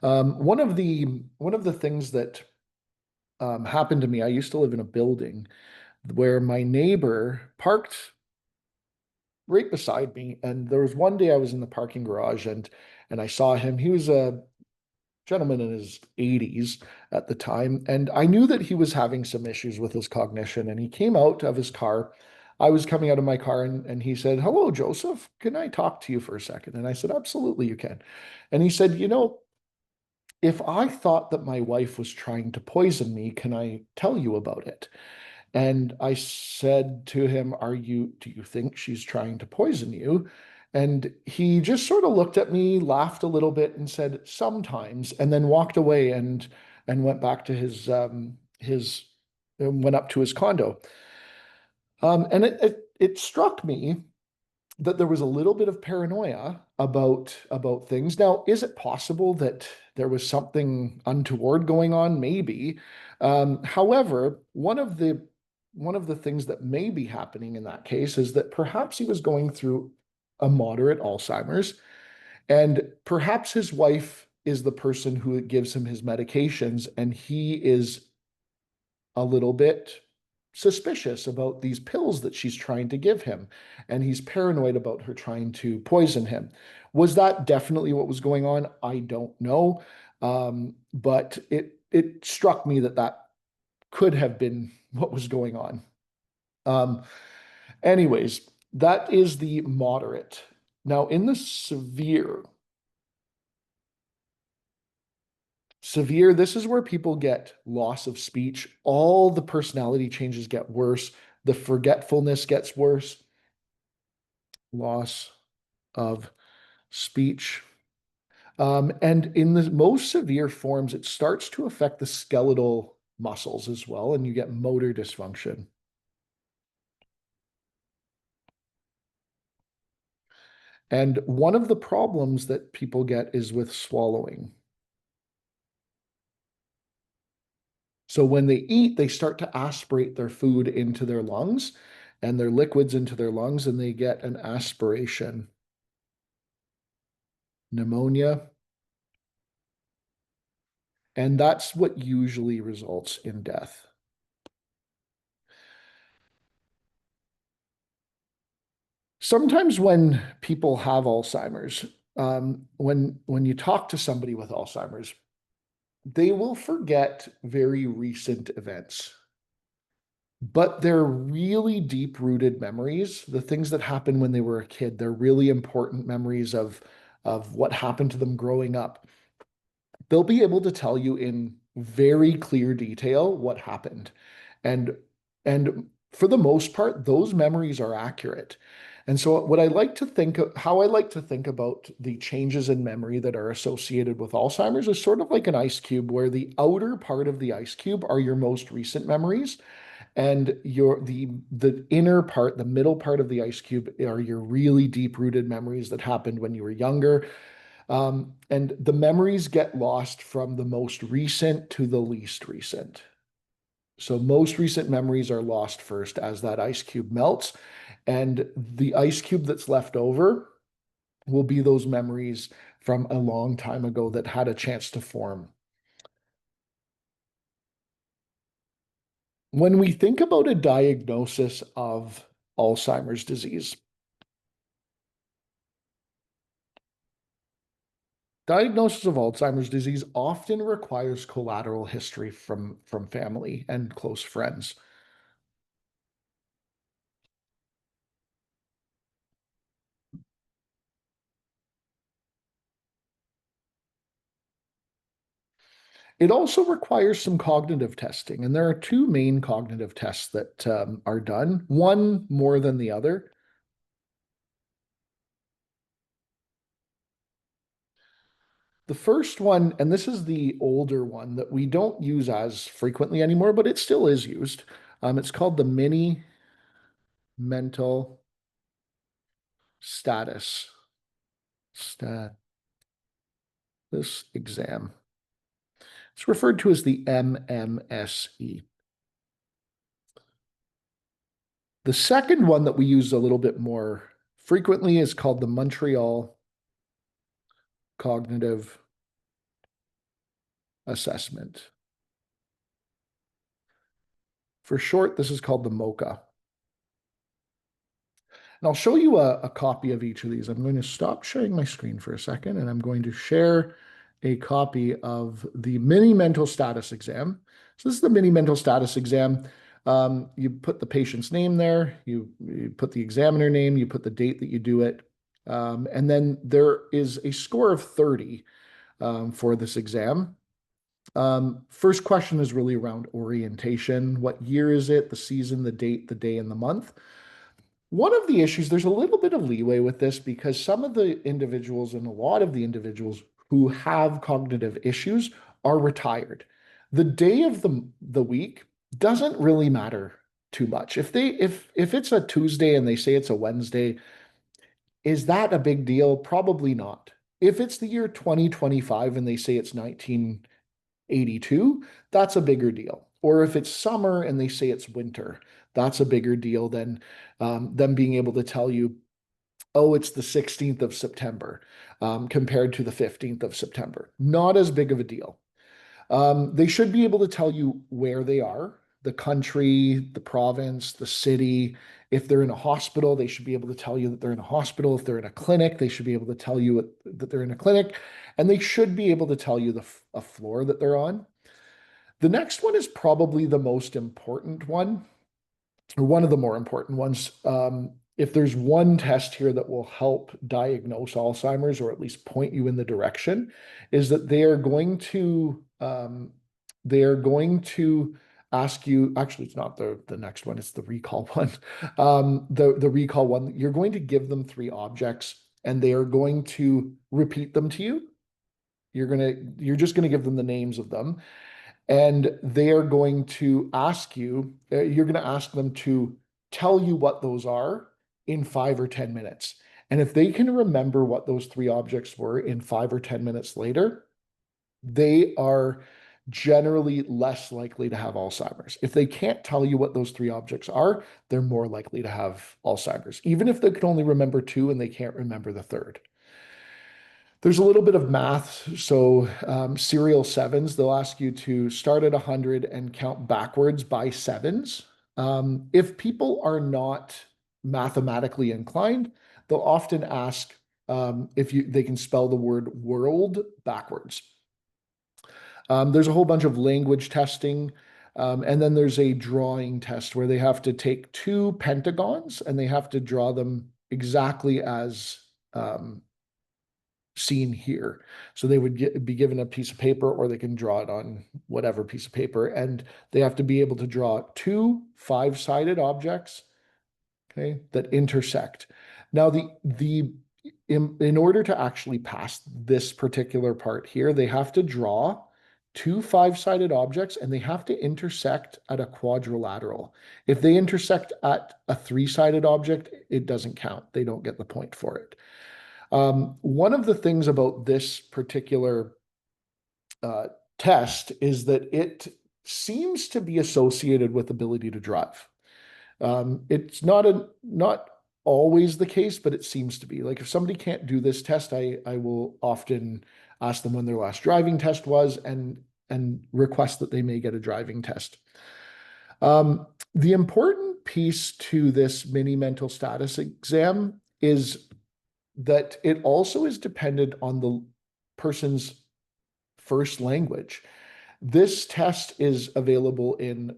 One of the things that happened to me, I used to live in a building where my neighbor parked right beside me, and there was one day I was in the parking garage and I saw him. He was a gentleman in his 80s at the time, and I knew that he was having some issues with his cognition. And he came out of his car. I was coming out of my car, and he said, "Hello, Joseph. Can I talk to you for a second?" And I said, "Absolutely, you can." And he said, if I thought that my wife was trying to poison me, can I tell you about it?" And I said to him, do you think she's trying to poison you? And he just sort of looked at me, laughed a little bit, and said, "Sometimes," and then walked away and went back to his went up to his condo. And it struck me that there was a little bit of paranoia about things. Now, is it possible that there was something untoward going on? Maybe. However, one of the things that may be happening in that case is that perhaps he was going through a moderate Alzheimer's, and perhaps his wife is the person who gives him his medications, and he is a little bit suspicious about these pills that she's trying to give him, and he's paranoid about her trying to poison him. Was that definitely what was going on? I don't know. But it struck me that that could have been what was going on. Um, Anyways, that is the moderate. Now, in the severe, this is where people get loss of speech. All the personality changes get worse. The forgetfulness gets worse. Loss of speech. And in the most severe forms, it starts to affect the skeletal muscles as well, and you get motor dysfunction. And one of the problems that people get is with swallowing. So when they eat, they start to aspirate their food into their lungs and their liquids into their lungs, and they get an aspiration pneumonia. And that's what usually results in death. Sometimes when people have Alzheimer's, when you talk to somebody with Alzheimer's, they will forget very recent events, but they're really deep-rooted memories. The things that happened when they were a kid, they're really important memories of what happened to them growing up. They'll be able to tell you in very clear detail what happened. And and for the most part, those memories are accurate. And so what I like to think of, how I like to think about the changes in memory that are associated with Alzheimer's is sort of like an ice cube, where the outer part of the ice cube are your most recent memories, and the inner part, the middle part of the ice cube, are your really deep-rooted memories that happened when you were younger. And the memories get lost from the most recent to the least recent. So most recent memories are lost first as that ice cube melts, and the ice cube that's left over will be those memories from a long time ago that had a chance to form. When we think about a diagnosis of Alzheimer's disease, diagnosis of Alzheimer's disease often requires collateral history from family and close friends. It also requires some cognitive testing, and there are two main cognitive tests that are done, one more than the other. The first one, and this is the older one that we don't use as frequently anymore, but it still is used. It's called the Mini Mental Status Exam. It's referred to as the MMSE. The second one that we use a little bit more frequently is called the Montreal Cognitive Assessment. For short, this is called the MoCA. And I'll show you a copy of each of these. I'm going to stop sharing my screen for a second, and I'm going to share a copy of the Mini Mental Status Exam. So this is the Mini Mental Status Exam. You put the patient's name there, you put the examiner name, you put the date that you do it, and then there is a score of 30 for this exam. First question is really around orientation. What year is it? The season, the date, the day, and the month. One of the issues, there's a little bit of leeway with this because some of the individuals and a lot of the individuals who have cognitive issues are retired. The day of the week doesn't really matter too much. If it's a Tuesday and they say it's a Wednesday, is that a big deal? Probably not. If it's the year 2025 and they say it's 1982, that's a bigger deal. Or if it's summer and they say it's winter, that's a bigger deal than them being able to tell you, oh, it's the 16th of September compared to the 15th of September. Not as big of a deal. They should be able to tell you where they are, the country, the province, the city. If they're in a hospital, they should be able to tell you that they're in a hospital. If they're in a clinic, they should be able to tell you that they're in a clinic. And they should be able to tell you a floor that they're on. The next one is probably the most important one, or one of the more important ones. If there's one test here that will help diagnose Alzheimer's or at least point you in the direction, is that they are going to ask you. Actually, it's not the next one; it's the recall one. The recall one. You're going to give them three objects, and they are going to repeat them to you. You're just gonna give them the names of them, and they are going to ask you, you're going to ask them to tell you what those are in 5 or 10 minutes. And if they can remember what those three objects were in 5 or 10 minutes later, they are generally less likely to have Alzheimer's. If they can't tell you what those three objects are, they're more likely to have Alzheimer's, even if they can only remember two and they can't remember the third. There's a little bit of math. So serial sevens, they'll ask you to start at 100 and count backwards by sevens. If people are not mathematically inclined, they'll often ask if they can spell the word world backwards. There's a whole bunch of language testing. And then there's a drawing test where they have to take two pentagons and they have to draw them exactly as seen here. So they would be given a piece of paper, or they can draw it on whatever piece of paper, and they have to be able to draw two five-sided objects, okay, that intersect. Now, in order to actually pass this particular part here, they have to draw two five-sided objects and they have to intersect at a quadrilateral. If they intersect at a three-sided object, it doesn't count. They don't get the point for it. One of the things about this particular test is that it seems to be associated with ability to drive. It's not always the case, but it seems to be. Like if somebody can't do this test, I will often ask them when their last driving test was and request that they may get a driving test. The important piece to this mini mental status exam is that it also is dependent on the person's first language. This test is available in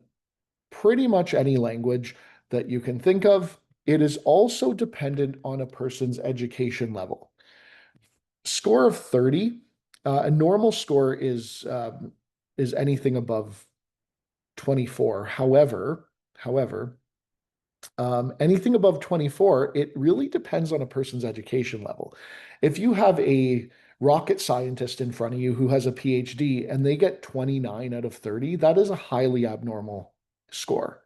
pretty much any language that you can think of. It is also dependent on a person's education level. Score of 30, a normal score is anything above 24. However, anything above 24, it really depends on a person's education level. If you have a rocket scientist in front of you who has a PhD and they get 29 out of 30, that is a highly abnormal score.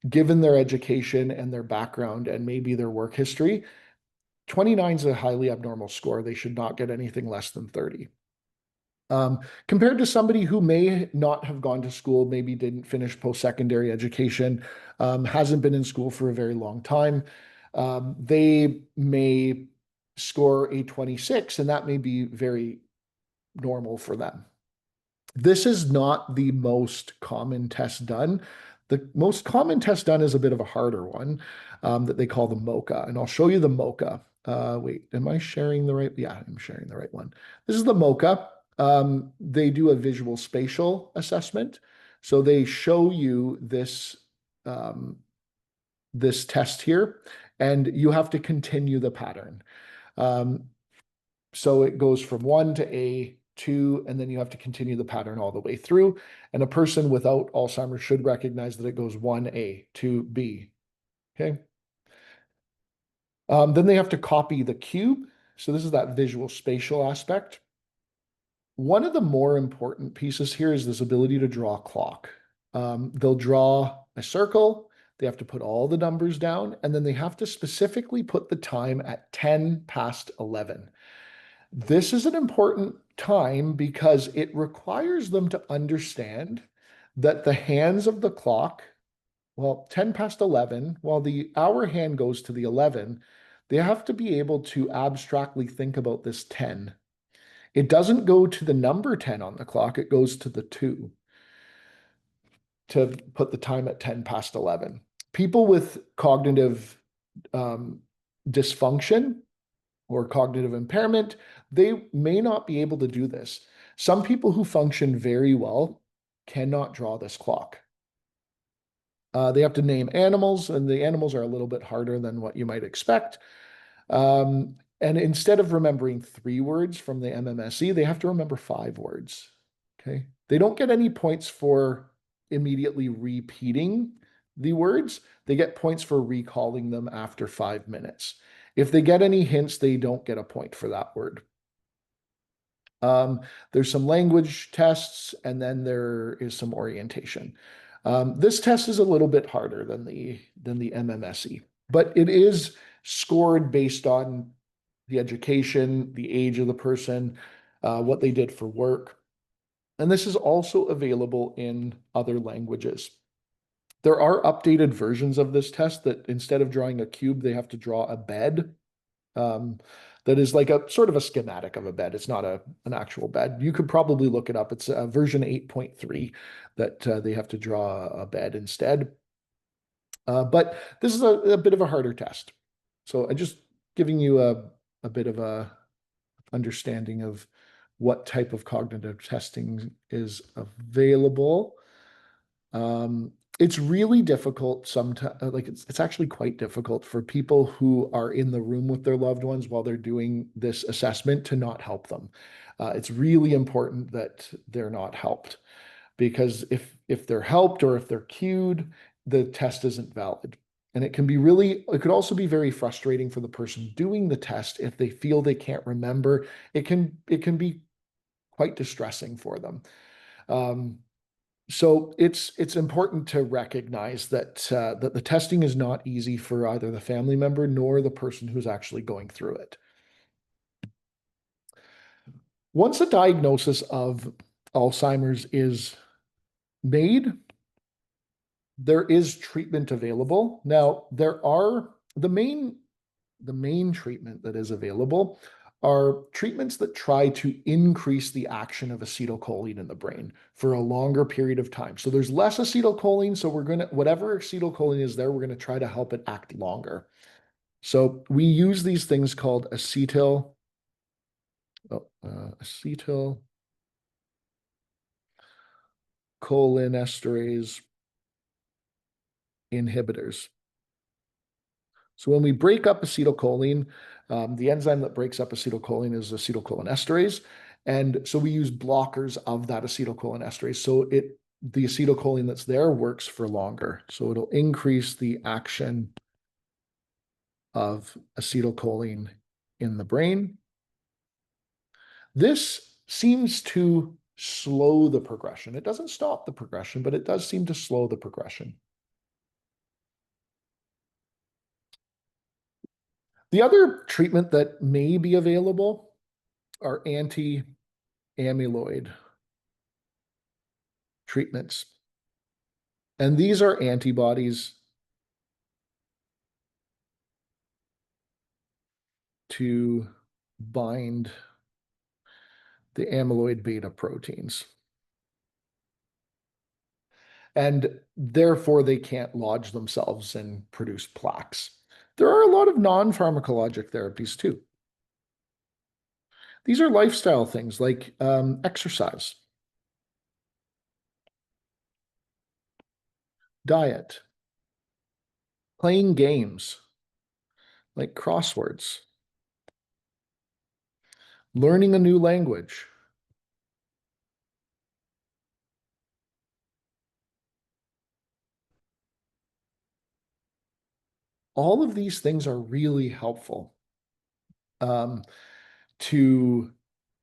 Given their education and their background and maybe their work history, 29 is a highly abnormal score. They should not get anything less than 30. Compared to somebody who may not have gone to school, maybe didn't finish post-secondary education, hasn't been in school for a very long time, they may score a 26, and that may be very normal for them. This is not the most common test done. The most common test done is a bit of a harder one that they call the MOCA, and I'll show you the MOCA. Wait, am I sharing the right? Yeah, I'm sharing the right one. This is the MOCA. They do a visual spatial assessment. So they show you this, this test here, and you have to continue the pattern. So it goes from 1 to A, 2, and then you have to continue the pattern all the way through. And a person without Alzheimer's should recognize that it goes 1A, 2B. Okay. Then they have to copy the cube. So this is that visual spatial aspect. One of the more important pieces here is this ability to draw a clock. They'll draw a circle, they have to put all the numbers down, and then they have to specifically put the time at 10 past 11. This is an important time because it requires them to understand that the hands of the clock, well, 10 past 11, while the hour hand goes to the 11, they have to be able to abstractly think about this 10. It doesn't go to the number 10 on the clock, it goes to the 2 to put the time at 10 past 11. People with cognitive dysfunction or cognitive impairment, they may not be able to do this. Some people who function very well cannot draw this clock. They have to name animals, and the animals are a little bit harder than what you might expect. And instead of remembering 3 words from the MMSE, they have to remember 5 words. Okay. They don't get any points for immediately repeating the words. They get points for recalling them after 5 minutes. If they get any hints, they don't get a point for that word. There's some language tests, and then there is some orientation. This test is a little bit harder than the MMSE, but it is scored based on the education, the age of the person, what they did for work. And this is also available in other languages. There are updated versions of this test that instead of drawing a cube, they have to draw a bed. Um, that is like a sort of a schematic of a bed. It's not an actual bed. You could probably look it up. It's version 8.3 that they have to draw a bed instead. But this is a bit of a harder test. So I just giving you a bit of a understanding of what type of cognitive testing is available. It's really difficult sometimes, like it's actually quite difficult for people who are in the room with their loved ones while they're doing this assessment to not help them. It's really important that they're not helped because if they're helped or if they're cued, the test isn't valid. And it could also be very frustrating for the person doing the test if they feel they can't remember. It can be quite distressing for them. Um, so it's important to recognize that the testing is not easy for either the family member nor the person who's actually going through it. Once a diagnosis of Alzheimer's is made, there is treatment available. Now, there are the main treatment that is available are treatments that try to increase the action of acetylcholine in the brain for a longer period of time. So there's less acetylcholine, so whatever acetylcholine is there, we're going to try to help it act longer. So we use these things called acetylcholinesterase inhibitors. So when we break up acetylcholine, the enzyme that breaks up acetylcholine is acetylcholinesterase. And so we use blockers of that acetylcholinesterase. So the acetylcholine that's there works for longer. So it'll increase the action of acetylcholine in the brain. This seems to slow the progression. It doesn't stop the progression, but it does seem to slow the progression. The other treatment that may be available are anti-amyloid treatments. And these are antibodies to bind the amyloid beta proteins. And therefore, they can't lodge themselves and produce plaques. There are a lot of non-pharmacologic therapies too. These are lifestyle things like exercise, diet, playing games like crosswords, learning a new language. All of these things are really helpful to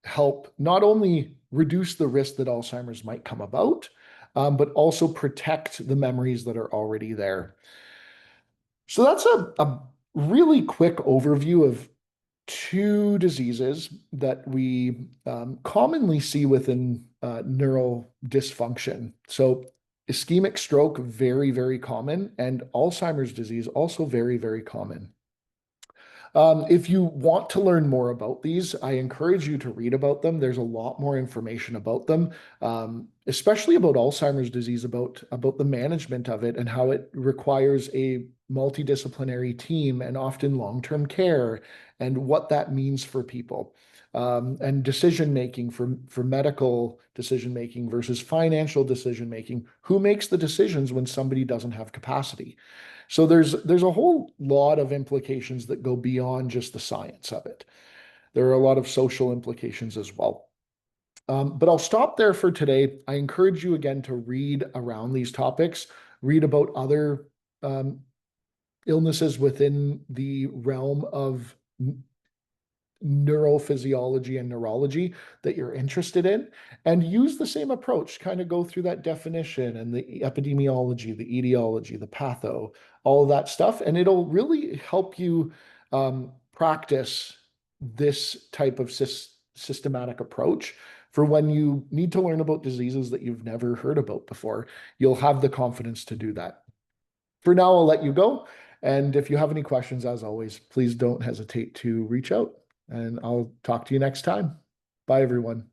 help not only reduce the risk that Alzheimer's might come about, but also protect the memories that are already there. So that's a really quick overview of two diseases that we commonly see within neural dysfunction. So ischemic stroke, very, very common, and Alzheimer's disease, also very, very common. If you want to learn more about these, I encourage you to read about them. There's a lot more information about them, especially about Alzheimer's disease, about the management of it and how it requires a multidisciplinary team and often long-term care and what that means for people. And decision making for medical decision making versus financial decision making. Who makes the decisions when somebody doesn't have capacity? So there's a whole lot of implications that go beyond just the science of it. There are a lot of social implications as well. But I'll stop there for today. I encourage you again to read around these topics, read about other illnesses within the realm of neurophysiology and neurology that you're interested in, and use the same approach, kind of go through that definition and the epidemiology, the etiology, the patho, all of that stuff, and it'll really help you practice this type of systematic approach for when you need to learn about diseases that you've never heard about before. You'll have the confidence to do that. For now, I'll let you go. And if you have any questions, as always, please don't hesitate to reach out, and I'll talk to you next time. Bye, everyone.